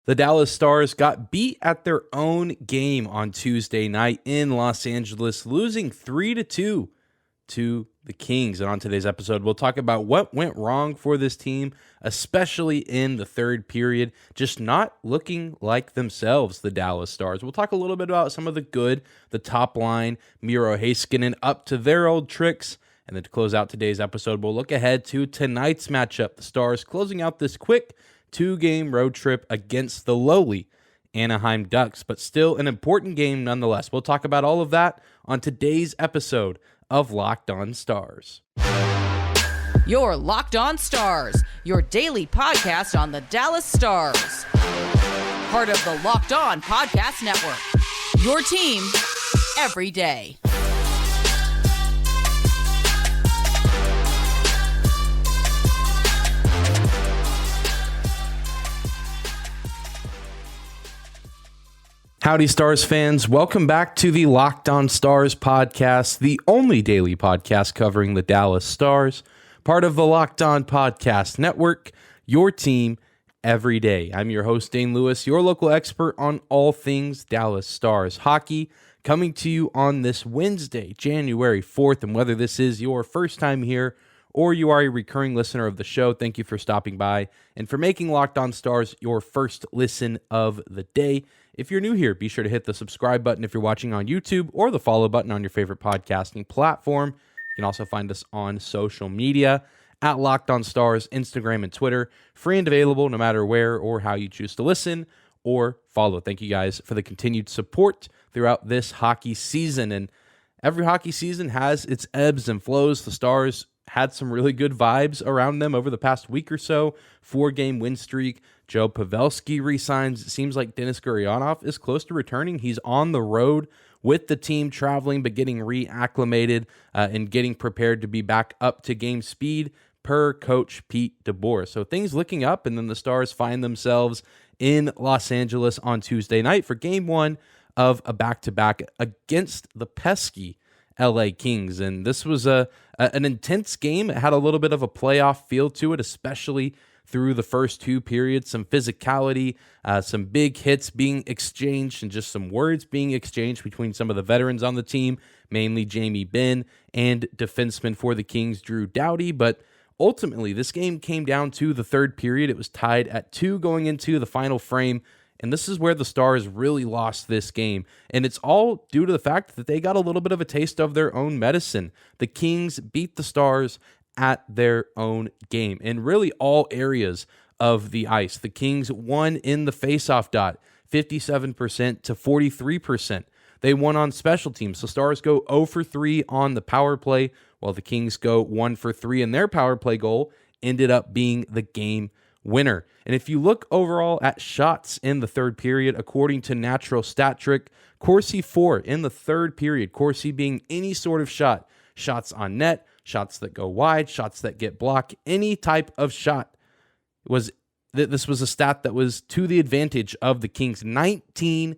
The Dallas Stars got beat at their own game on Tuesday night in Los Angeles, losing 3-2 to the Kings. And on today's episode, we'll talk about what went wrong for this team, especially in the third period, just not looking like themselves, the Dallas Stars. We'll talk a little bit about some of the good, the top line, Miro Heiskanen up to their old tricks. And then to close out today's episode, we'll look ahead to tonight's matchup. The Stars closing out this quick two-game road trip against the lowly Anaheim Ducks, but still an important game nonetheless. We'll talk about all of that on today's episode of Locked On Stars. Your Locked On Stars, your daily podcast on the Dallas Stars. Part of the Locked On Podcast Network, your team every day. Howdy, Stars fans. Welcome back to the Locked On Stars podcast, the only daily podcast covering the Dallas Stars, part of the Locked On Podcast Network, your team every day. I'm your host, Dane Lewis, your local expert on all things Dallas Stars hockey, coming to you on this Wednesday, January 4th. And whether this is your first time here or you are a recurring listener of the show, thank you for stopping by and for making Locked On Stars your first listen of the day. If you're new here, be sure to hit the subscribe button if you're watching on YouTube or the follow button on your favorite podcasting platform. You can also find us on social media at Locked On Stars, Instagram and Twitter, free and available no matter where or how you choose to listen or follow. Thank you guys for the continued support throughout this hockey season. And every hockey season has its ebbs and flows. The Stars had some really good vibes around them over the past week or so. 4-game win streak. Joe Pavelski resigns. It seems like Denis Gurianov is close to returning. He's on the road with the team, traveling but getting reacclimated and getting prepared to be back up to game speed per coach Pete DeBoer. So things looking up, and then the Stars find themselves in Los Angeles on Tuesday night for game one of a back-to-back against the pesky LA Kings. And this was an intense game. It had a little bit of a playoff feel to it, especially through the first two periods. Some physicality, some big hits being exchanged, and just some words being exchanged between some of the veterans on the team, mainly Jamie Benn and defenseman for the Kings, Drew Doughty. But ultimately, this game came down to the third period. It was tied at 2 going into the final frame. And this is where the Stars really lost this game. And it's all due to the fact that they got a little bit of a taste of their own medicine. The Kings beat the Stars at their own game in really all areas of the ice. The Kings won in the faceoff dot, 57% to 43%. They won on special teams. The Stars go 0 for 3 on the power play, while the Kings go 1 for 3, and their power play goal ended up being the game winner. And if you look overall at shots in the third period, according to Natural Stat Trick, Corsi 4 in the third period, Corsi being any sort of shot, shots on net, shots that go wide, shots that get blocked, any type of shot. This was a stat that was to the advantage of the Kings, 19-6.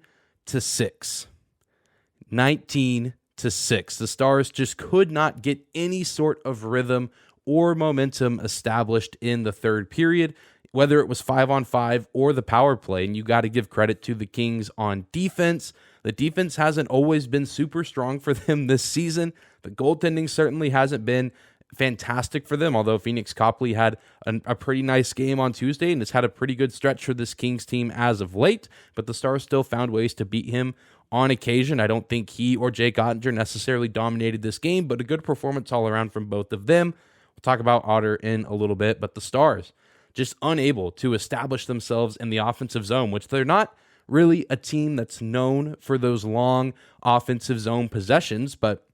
19-6. The Stars just could not get any sort of rhythm or momentum established in the third period, whether it was 5-on-5 or the power play. And you got to give credit to the Kings on defense. The defense hasn't always been super strong for them this season. The goaltending certainly hasn't been fantastic for them, although Phoenix Copley had a pretty nice game on Tuesday and has had a pretty good stretch for this Kings team as of late. But the Stars still found ways to beat him on occasion. I don't think he or Jake Ottinger necessarily dominated this game, but a good performance all around from both of them. We'll talk about Otter in a little bit, but the Stars just unable to establish themselves in the offensive zone, which they're not really a team that's known for those long offensive zone possessions. But,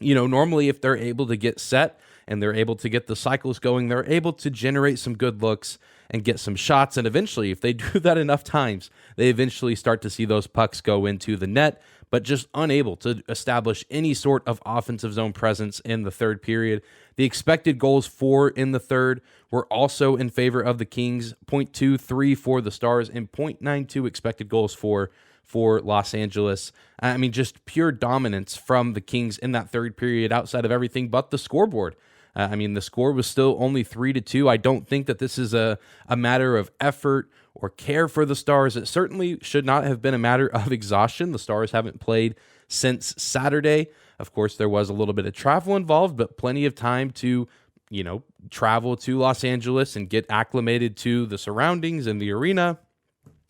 you know, normally if they're able to get set and they're able to get the cycles going, they're able to generate some good looks and get some shots. And eventually, if they do that enough times, they eventually start to see those pucks go into the net, but just unable to establish any sort of offensive zone presence in the third period. The expected goals for in the third were also in favor of the Kings, 0.23 for the Stars and 0.92 expected goals for Los Angeles. I mean, just pure dominance from the Kings in that third period outside of everything but the scoreboard. I mean, the score was still only 3-2. I don't think that this is a matter of effort or care for the Stars. It certainly should not have been a matter of exhaustion. The Stars haven't played since Saturday. Of course, there was a little bit of travel involved, but plenty of time to, travel to Los Angeles and get acclimated to the surroundings and the arena.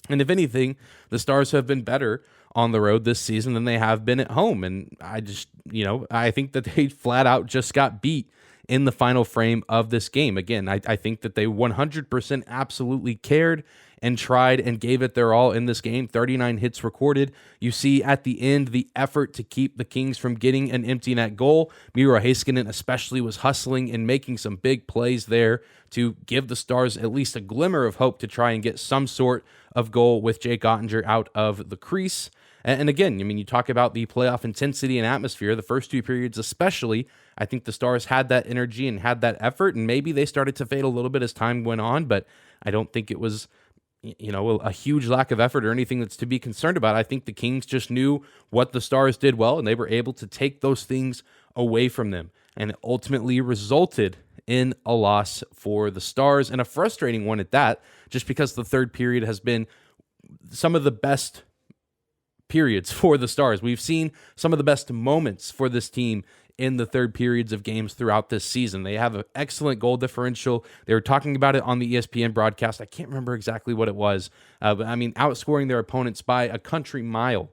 And if anything, the Stars have been better on the road this season than they have been at home. And I think that they flat out just got beat in the final frame of this game. Again, I think that they 100% absolutely cared and tried and gave it their all in this game. 39 hits recorded. You see at the end the effort to keep the Kings from getting an empty net goal. Miro Heiskanen especially was hustling and making some big plays there to give the Stars at least a glimmer of hope to try and get some sort of goal with Jake Oettinger out of the crease. And again, you talk about the playoff intensity and atmosphere, the first two periods especially. I think the Stars had that energy and had that effort, and maybe they started to fade a little bit as time went on, but I don't think it was a huge lack of effort or anything that's to be concerned about. I think the Kings just knew what the Stars did well, and they were able to take those things away from them. And it ultimately resulted in a loss for the Stars, and a frustrating one at that, just because the third period has been some of the best periods for the Stars. We've seen some of the best moments for this team in the third periods of games throughout this season. They have an excellent goal differential. They were talking about it on the ESPN broadcast. I can't remember exactly what it was, but outscoring their opponents by a country mile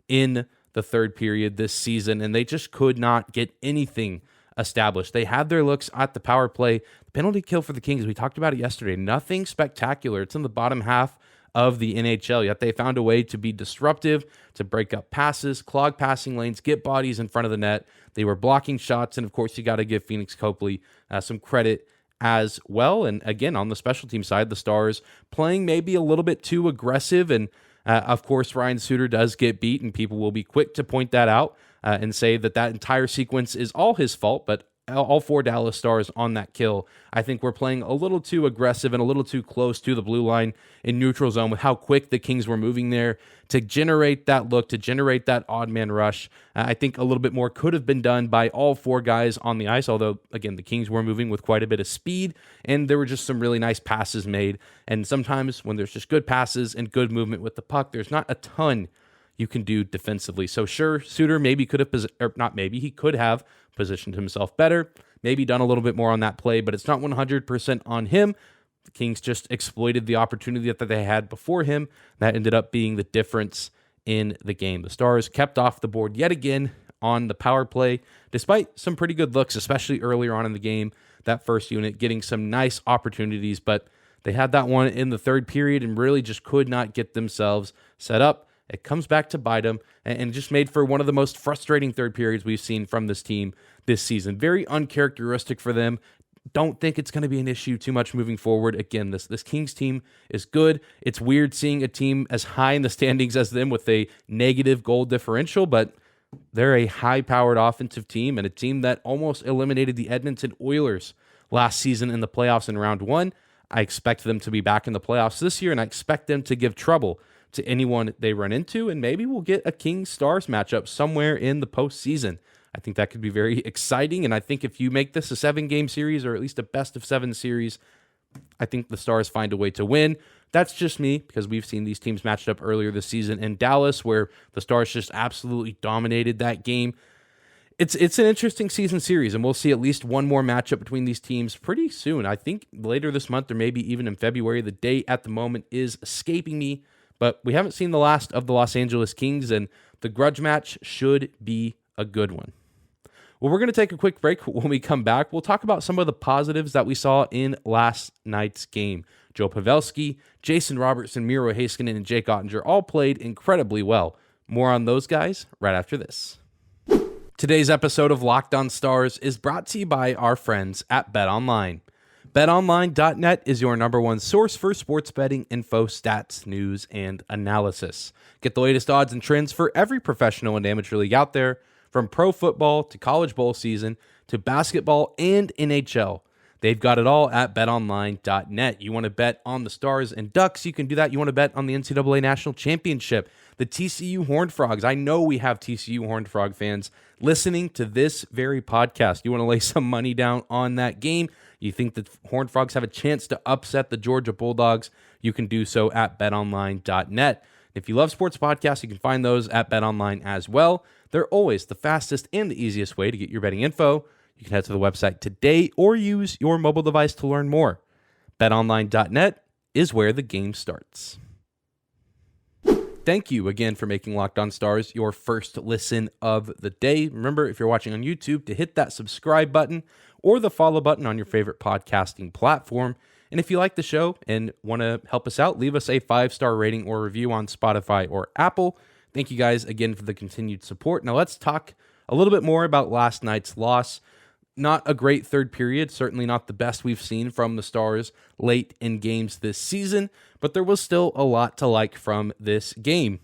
in the third period this season, and they just could not get anything established. They had their looks at the power play. The penalty kill for the Kings, we talked about it yesterday, nothing spectacular. It's in the bottom half of the NHL, yet they found a way to be disruptive, to break up passes, clog passing lanes, get bodies in front of the net. They were blocking shots, and of course, you got to give Phoenix Copley some credit as well. And again, on the special team side, the Stars playing maybe a little bit too aggressive, and of course, Ryan Suter does get beat, and people will be quick to point that out and say that entire sequence is all his fault, but all four Dallas Stars on that kill, I think we're playing a little too aggressive and a little too close to the blue line in neutral zone with how quick the Kings were moving there to generate that look, to generate that odd man rush. I think a little bit more could have been done by all four guys on the ice, although, again, the Kings were moving with quite a bit of speed, and there were just some really nice passes made. And sometimes when there's just good passes and good movement with the puck, there's not a ton you can do defensively. So sure, Suter maybe could have, he could have positioned himself better, maybe done a little bit more on that play, but it's not 100% on him. The Kings just exploited the opportunity that they had before him. That ended up being the difference in the game. The Stars kept off the board yet again on the power play, despite some pretty good looks, especially earlier on in the game, that first unit getting some nice opportunities, but they had that one in the third period and really just could not get themselves set up. It comes back to bite them and just made for one of the most frustrating third periods we've seen from this team this season. Very uncharacteristic for them. Don't think it's going to be an issue too much moving forward. Again, this Kings team is good. It's weird seeing a team as high in the standings as them with a negative goal differential, but they're a high-powered offensive team and a team that almost eliminated the Edmonton Oilers last season in the playoffs in round one. I expect them to be back in the playoffs this year, and I expect them to give trouble to anyone they run into, and maybe we'll get a Kings-Stars matchup somewhere in the postseason. I think that could be very exciting, and I think if you make this a 7-game series or at least a best-of-7 series, I think the Stars find a way to win. That's just me, because we've seen these teams matched up earlier this season in Dallas, where the Stars just absolutely dominated that game. It's an interesting season series, and we'll see at least one more matchup between these teams pretty soon. I think later this month or maybe even in February. The date at the moment is escaping me, but we haven't seen the last of the Los Angeles Kings, and the grudge match should be a good one. Well, we're going to take a quick break. When we come back, we'll talk about some of the positives that we saw in last night's game. Joe Pavelski, Jason Robertson, Miro Heiskanen, and Jake Oettinger all played incredibly well. More on those guys right after this. Today's episode of Locked On Stars is brought to you by our friends at BetOnline. BetOnline.net is your number one source for sports betting info, stats, news, and analysis. Get the latest odds and trends for every professional and amateur league out there, from pro football to college bowl season to basketball and NHL. They've got it all at betonline.net. You want to bet on the Stars and Ducks, you can do that. You want to bet on the NCAA National Championship, the TCU Horned Frogs. I know we have TCU Horned Frog fans listening to this very podcast. You want to lay some money down on that game. You think the Horned Frogs have a chance to upset the Georgia Bulldogs, you can do so at betonline.net. If you love sports podcasts, you can find those at BetOnline as well. They're always the fastest and the easiest way to get your betting info. You can head to the website today or use your mobile device to learn more. BetOnline.net is where the game starts. Thank you again for making Locked On Stars your first listen of the day. Remember, if you're watching on YouTube, to hit that subscribe button or the follow button on your favorite podcasting platform. And if you like the show and want to help us out, leave us a 5-star rating or review on Spotify or Apple. Thank you guys again for the continued support. Now let's talk a little bit more about last night's loss. Not a great third period, certainly not the best we've seen from the Stars late in games this season, but there was still a lot to like from this game.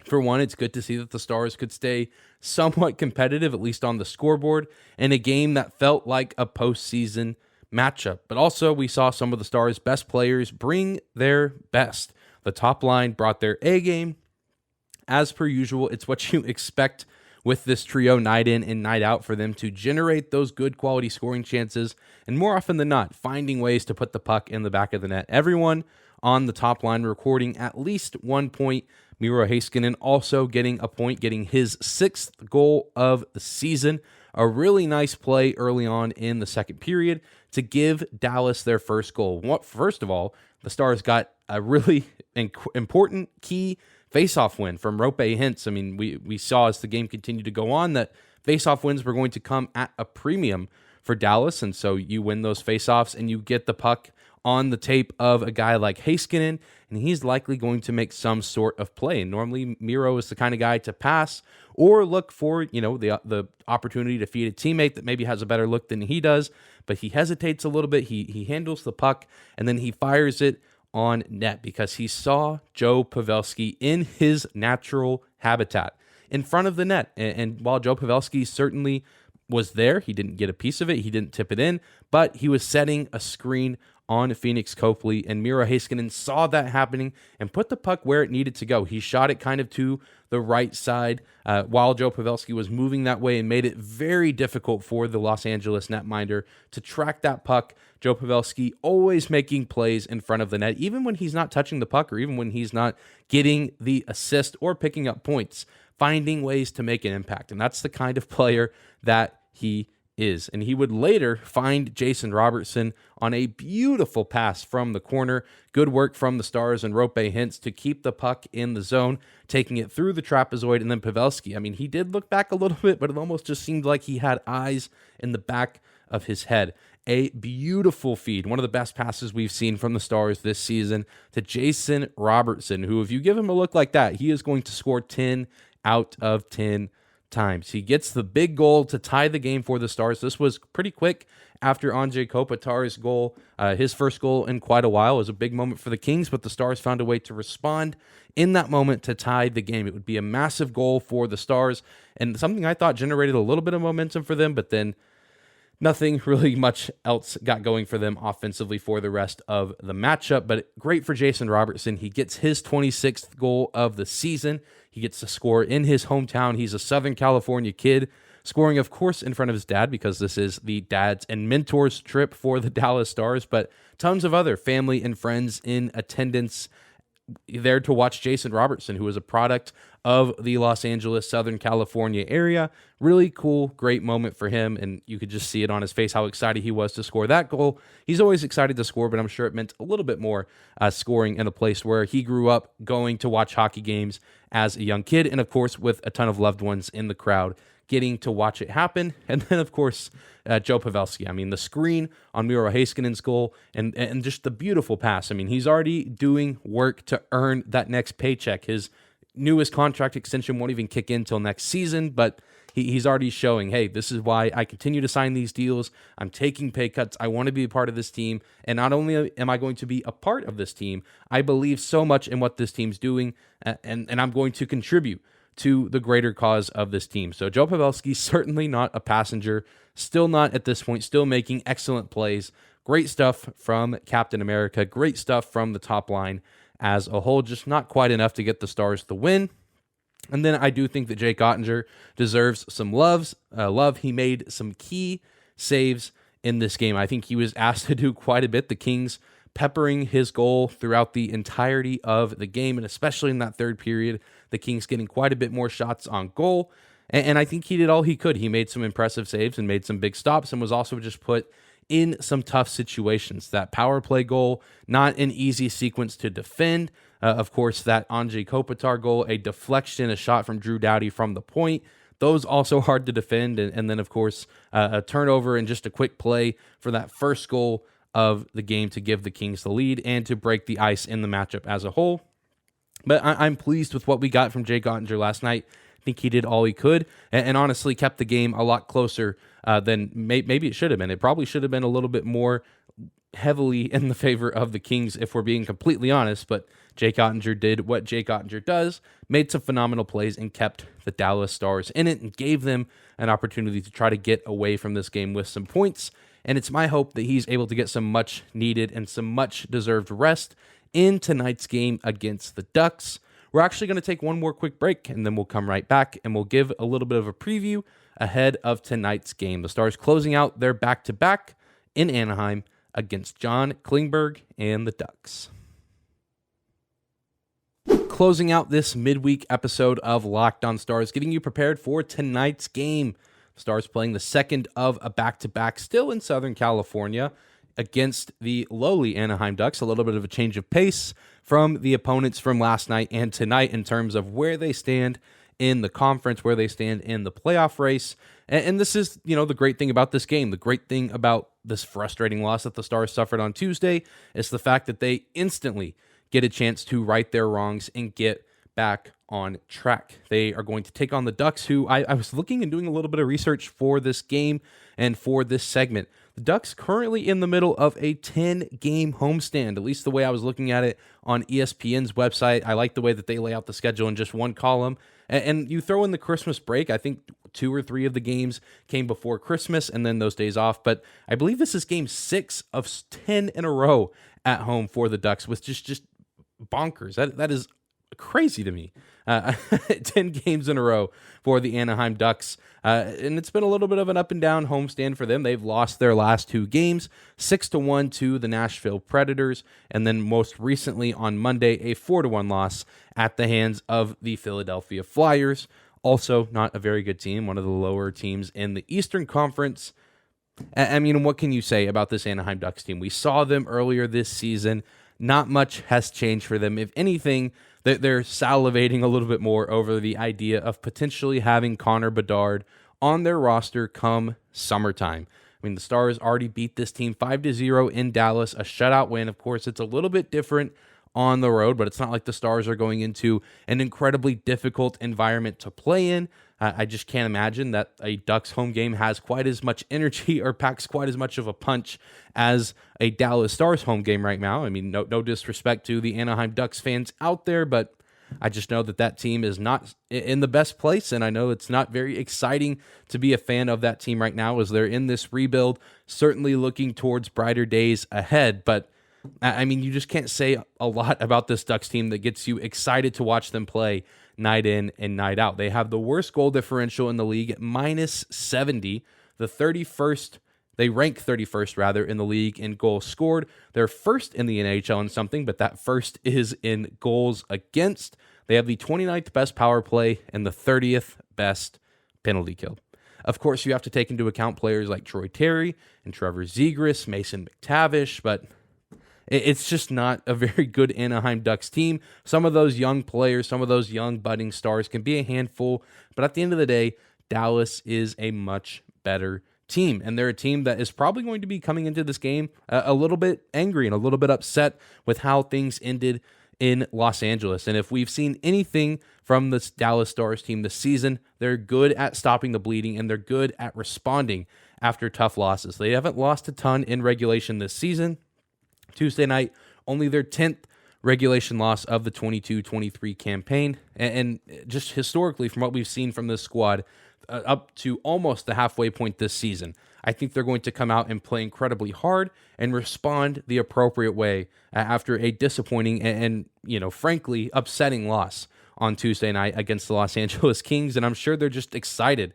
For one, it's good to see that the Stars could stay somewhat competitive, at least on the scoreboard, in a game that felt like a postseason matchup. But also, we saw some of the Stars' best players bring their best. The top line brought their A game. As per usual, it's what you expect with this trio night in and night out for them to generate those good quality scoring chances, and more often than not, finding ways to put the puck in the back of the net. Everyone on the top line recording at least 1 point. Miro Heiskanen also getting a point, getting his 6th goal of the season. A really nice play early on in the second period to give Dallas their first goal. First of all, the Stars got a really important key faceoff win from Roope Hintz. I mean, we saw as the game continued to go on that faceoff wins were going to come at a premium for Dallas, and so you win those faceoffs and you get the puck on the tape of a guy like Heiskanen, and he's likely going to make some sort of play. And normally, Miro is the kind of guy to pass or look for, the opportunity to feed a teammate that maybe has a better look than he does, but he hesitates a little bit. He handles the puck, and then he fires it on net because he saw Joe Pavelski in his natural habitat in front of the net. And while Joe Pavelski certainly was there, he didn't get a piece of it, he didn't tip it in, but he was setting a screen on Phoenix Copley, and Miro Heiskanen saw that happening and put the puck where it needed to go. He shot it kind of to the right side while Joe Pavelski was moving that way and made it very difficult for the Los Angeles netminder to track that puck. Joe Pavelski always making plays in front of the net, even when he's not touching the puck or even when he's not getting the assist or picking up points, finding ways to make an impact. And that's the kind of player that he is. And he would later find Jason Robertson on a beautiful pass from the corner. Good work from the Stars and Roope Hintz to keep the puck in the zone, taking it through the trapezoid, and then Pavelski. I mean, he did look back a little bit, but it almost just seemed like he had eyes in the back of his head. A beautiful feed, one of the best passes we've seen from the Stars this season to Jason Robertson, who, if you give him a look like that, he is going to score 10 out of 10 times. He gets the big goal to tie the game for the Stars. This was pretty quick after Anze Kopitar's goal. His first goal in quite a while. It was a big moment for the Kings, but the Stars found a way to respond in that moment to tie the game. It would be a massive goal for the Stars and something I thought generated a little bit of momentum for them, but then nothing really much else got going for them offensively for the rest of the matchup. But great for Jason Robertson. He gets his 26th goal of the season. He gets to score in his hometown. He's a Southern California kid, scoring, of course, in front of his dad because this is the dads and mentors trip for the Dallas Stars, but tons of other family and friends in attendance there to watch Jason Robertson, who is a product of the Los Angeles, Southern California area. Really cool, great moment for him, and you could just see it on his face how excited he was to score that goal. He's always excited to score, but I'm sure it meant a little bit more scoring in a place where he grew up going to watch hockey games as a young kid, and of course with a ton of loved ones in the crowd getting to watch it happen. And then, of course, Joe Pavelski. I mean, the screen on Miro Heiskanen's goal and just the beautiful pass. I mean, he's already doing work to earn that next paycheck. His newest contract extension won't even kick in till next season, but he's already showing, hey, this is why I continue to sign these deals. I'm taking pay cuts. I want to be a part of this team. And not only am I going to be a part of this team, I believe so much in what this team's doing, and I'm going to contribute to the greater cause of this team. So Joe Pavelski, certainly not a passenger, still not at this point, still making excellent plays. Great stuff from Captain America, great stuff from the top line as a whole, just not quite enough to get the Stars the win. And then I do think that Jake Oettinger deserves some love. He made some key saves in this game. I think he was asked to do quite a bit. The Kings peppering his goal throughout the entirety of the game, and especially in that third period, the Kings getting quite a bit more shots on goal. And I think he did all he could. He made some impressive saves and made some big stops and was also just put in some tough situations. That power play goal, not an easy sequence to defend. Of course, that Anze Kopitar goal, a deflection, a shot from Drew Doughty from the point. Those also hard to defend. And then, of course, a turnover and just a quick play for that first goal of the game to give the Kings the lead and to break the ice in the matchup as a whole. But I'm pleased with what we got from Jake Oettinger last night. I think he did all he could and honestly kept the game a lot closer than maybe it should have been. It probably should have been a little bit more heavily in the favor of the Kings, if we're being completely honest. But Jake Oettinger did what Jake Oettinger does, made some phenomenal plays, and kept the Dallas Stars in it and gave them an opportunity to try to get away from this game with some points. And it's my hope that he's able to get some much needed and some much deserved rest in tonight's game against the Ducks. We're actually going to take one more quick break, and then we'll come right back, and we'll give a little bit of a preview ahead of tonight's game. The Stars closing out their back-to-back in Anaheim against John Klingberg and the Ducks. Closing out this midweek episode of Locked On Stars, getting you prepared for tonight's game. Stars playing the second of a back-to-back still in Southern California against the lowly Anaheim Ducks. A little bit of a change of pace from the opponents from last night and tonight in terms of where they stand in the conference, where they stand in the playoff race. And this is, the great thing about this game. The great thing about this frustrating loss that the Stars suffered on Tuesday is the fact that they instantly get a chance to right their wrongs and get back on track. They are going to take on the Ducks, who I was looking and doing a little bit of research for this game and for this segment. The Ducks currently in the middle of a 10-game homestand, at least the way I was looking at it on ESPN's website. I like the way that they lay out the schedule in just one column. And you throw in the Christmas break. I think 2 or 3 of the games came before Christmas and then those days off. But I believe this is game 6 of 10 in a row at home for the Ducks, with just bonkers. That is crazy to me. 10 games in a row for the Anaheim Ducks. And it's been a little bit of an up and down homestand for them. They've lost their last 2 games, 6-1 to the Nashville Predators, and then most recently on Monday, a 4-1 loss at the hands of the Philadelphia Flyers. Also not a very good team, one of the lower teams in the Eastern Conference. I mean, what can you say about this Anaheim Ducks team? We saw them earlier this season. Not much has changed for them. If anything, they're salivating a little bit more over the idea of potentially having Connor Bedard on their roster come summertime. I mean, the Stars already beat this team 5-0 in Dallas, a shutout win. Of course, it's a little bit different on the road, but it's not like the Stars are going into an incredibly difficult environment to play in. I just can't imagine that a Ducks home game has quite as much energy or packs quite as much of a punch as a Dallas Stars home game right now. I mean, no disrespect to the Anaheim Ducks fans out there, but I just know that team is not in the best place, and I know it's not very exciting to be a fan of that team right now as they're in this rebuild, certainly looking towards brighter days ahead. But I mean, you just can't say a lot about this Ducks team that gets you excited to watch them play night in and night out. They have the worst goal differential in the league at -70, the 31st. They rank 31st, rather, in the league in goals scored. They're first in the NHL in something, but that first is in goals against. They have the 29th best power play and the 30th best penalty kill. Of course, you have to take into account players like Troy Terry and Trevor Zegras, Mason McTavish, but it's just not a very good Anaheim Ducks team. Some of those young players, some of those young budding stars can be a handful, but at the end of the day, Dallas is a much better team, and they're a team that is probably going to be coming into this game a little bit angry and a little bit upset with how things ended in Los Angeles. And if we've seen anything from this Dallas Stars team this season, they're good at stopping the bleeding and they're good at responding after tough losses. They haven't lost a ton in regulation this season. Tuesday night, only their 10th regulation loss of the 22-23 campaign. And just historically, from what we've seen from this squad, up to almost the halfway point this season, I think they're going to come out and play incredibly hard and respond the appropriate way after a disappointing and frankly, upsetting loss on Tuesday night against the Los Angeles Kings. And I'm sure they're just excited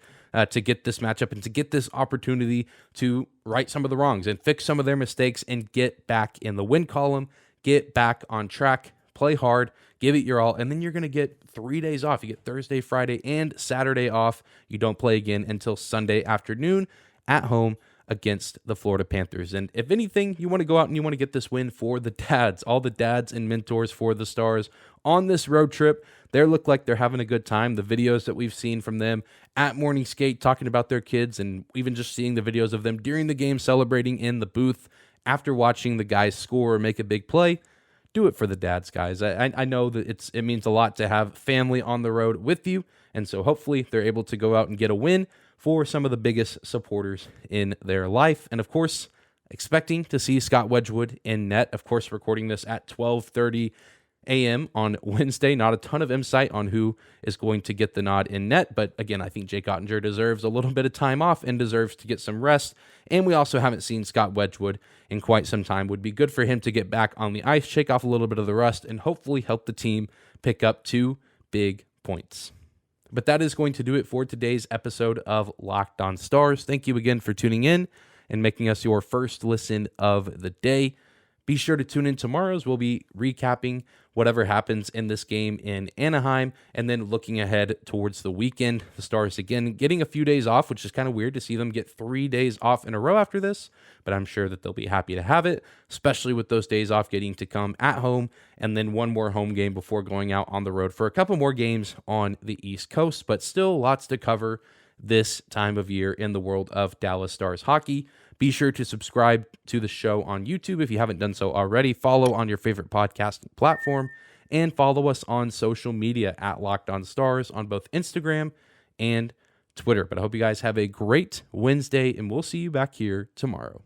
to get this matchup and to get this opportunity to right some of the wrongs and fix some of their mistakes and get back in the win column, get back on track, play hard, give it your all, and then you're going to get 3 days off. You get Thursday, Friday, and Saturday off. You don't play again until Sunday afternoon at home against the Florida Panthers. And if anything, you want to go out and you want to get this win for the dads, all the dads and mentors for the Stars on this road trip. They look like they're having a good time. The videos that we've seen from them at morning skate talking about their kids, and even just seeing the videos of them during the game celebrating in the booth after watching the guys score or make a big play. Do it for the dads, guys. I know that it means a lot to have family on the road with you, and so hopefully they're able to go out and get a win for some of the biggest supporters in their life. And of course, expecting to see Scott Wedgwood in net. Of course, recording this at 12:30 a.m. on Wednesday. Not a ton of insight on who is going to get the nod in net, but again, I think Jake Ottinger deserves a little bit of time off and deserves to get some rest. And we also haven't seen Scott Wedgwood in quite some time. Would be good for him to get back on the ice, shake off a little bit of the rust, and hopefully help the team pick up 2 big points. But that is going to do it for today's episode of Locked On Stars. Thank you again for tuning in and making us your first listen of the day. Be sure to tune in tomorrow as we'll be recapping whatever happens in this game in Anaheim, and then looking ahead towards the weekend. The Stars, again, getting a few days off, which is kind of weird to see them get 3 days off in a row after this, but I'm sure that they'll be happy to have it, especially with those days off getting to come at home, and then one more home game before going out on the road for a couple more games on the East Coast, but still lots to cover this time of year in the world of Dallas Stars hockey. Be sure to subscribe to the show on YouTube if you haven't done so already. Follow on your favorite podcasting platform, and follow us on social media at Locked On Stars on both Instagram and Twitter. But I hope you guys have a great Wednesday, and we'll see you back here tomorrow.